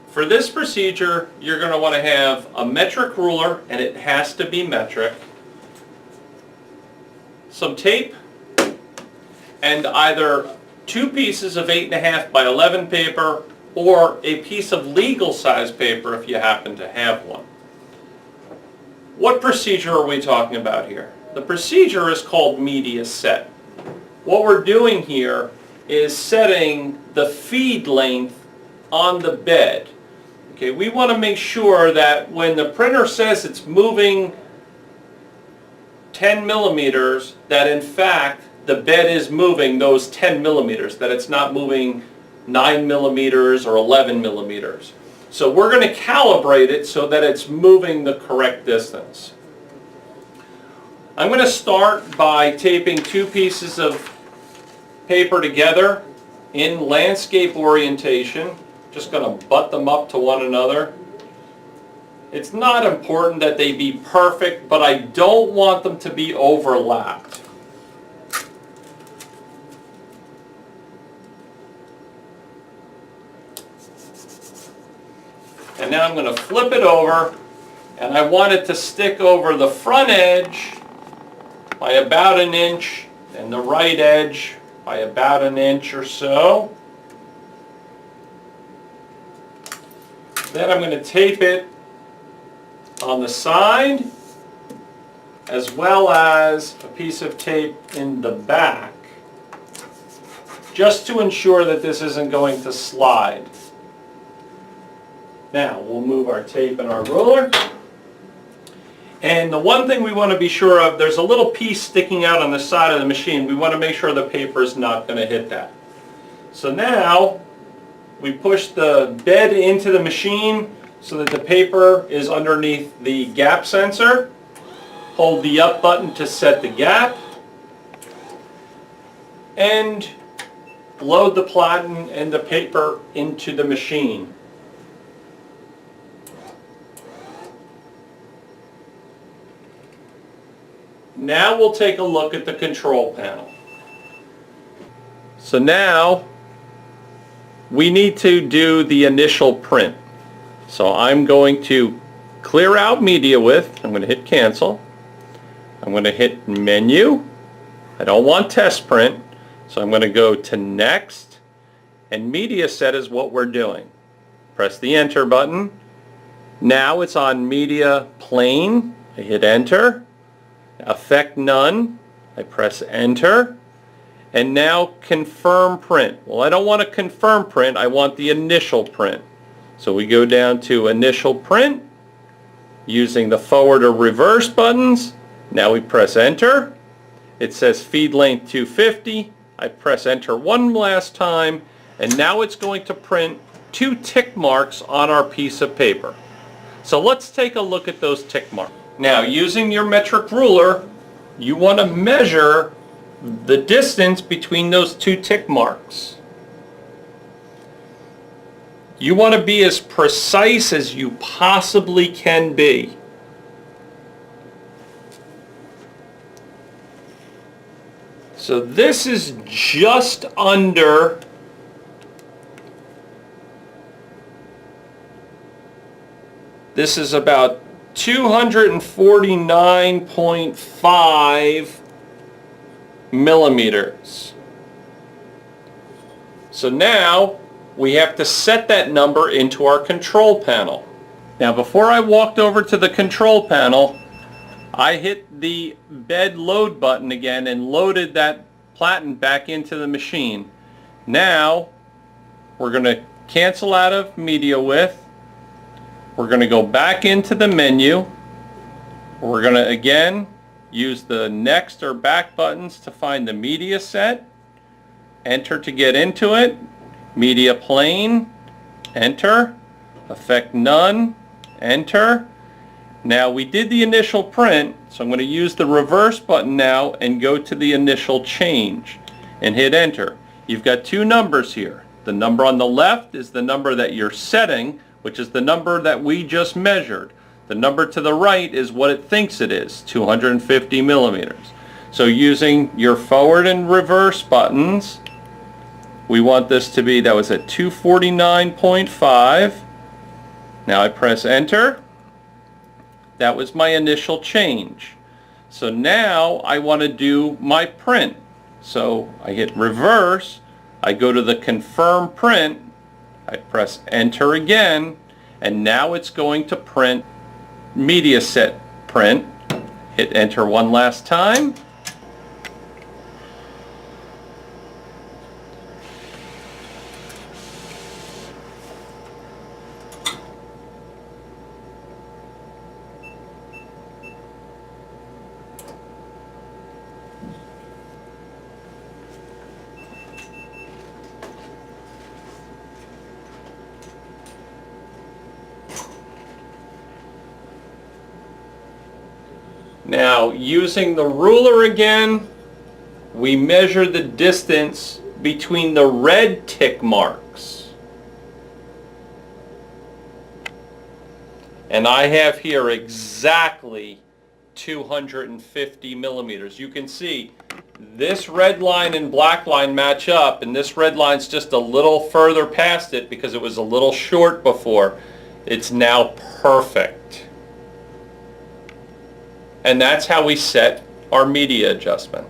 For this procedure, you're going to want to have a metric ruler, and it has to be metric, some tape, and either 2 pieces of 8.5 by 11 paper or a piece of legal size paper if you happen to have one. What procedure are we talking about here? The procedure is called media set. What we're doing here is setting the feed length on the bed. Okay, we want to make sure that when the printer says it's moving 10 millimeters, that in fact the bed is moving those 10 millimeters, that it's not moving 9 millimeters or 11 millimeters. So we're going to calibrate it so that it's moving the correct distance. I'm going to start by taping 2 pieces of paper together in landscape orientation. Just going to butt them up to one another. It's not important that they be perfect, but I don't want them to be overlapped. And now I'm going to flip it over, and I want it to stick over the front edge by about an inch and the right edge by about an inch or so. Then I'm going to tape it on the side as well as a piece of tape in the back, just to ensure that this isn't going to slide. Now we'll move our tape and our ruler. And the one thing we want to be sure of, there's a little piece sticking out on the side of the machine. We want to make sure the paper is not going to hit that. So now we push the bed into the machine so that the paper is underneath the gap sensor. Hold the up button to set the gap. And load the platen and the paper into the machine. Now we'll take a look at the control panel. So now we need to do the initial print. So I'm going to clear out media width. I'm going to hit cancel. I'm going to hit menu. I don't want test print, so I'm going to go to next, and media set is what we're doing. Press the enter button. Now it's on media plane. I hit enter. Effect none. I press enter. And now confirm print. Well, I don't want to confirm print, I want the initial print. So we go down to initial print using the forward or reverse buttons. Now we press enter. It says feed length 250. I press enter one last time, and now it's going to print 2 tick marks on our piece of paper. So let's take a look at those tick marks. Now, using your metric ruler, you want to measure the distance between those 2 tick marks. You want to be as precise as you possibly can be. So this is just under this is about 249.5 millimeters. So now we have to set that number into our control panel. Now before I walked over to the control panel, I hit the bed load button again and loaded that platen back into the machine. Now we're going to cancel out of media width. We're going to go back into the menu. We're going to again use the next or back buttons to find the media set. Enter to get into it. Media plane. Enter. Effect none. Enter. Now we did the initial print, so I'm going to use the reverse button now and go to the initial change and hit enter. You've got 2 numbers here. The number on the left is the number that you're setting, which is the number that we just measured. The number to the right is what it thinks it is, 250 millimeters. So using your forward and reverse buttons, we want this to be, that was at 249.5. Now I press enter. That was my initial change. So now I want to do my print. So I hit reverse, I go to the confirm print, I press enter again, and now it's going to print media set print. Hit enter one last time. Now, using the ruler again, we measure the distance between the red tick marks. And I have here exactly 250 millimeters. You can see this red line and black line match up, and this red line's just a little further past it because it was a little short before. It's now perfect. And that's how we set our media adjustment.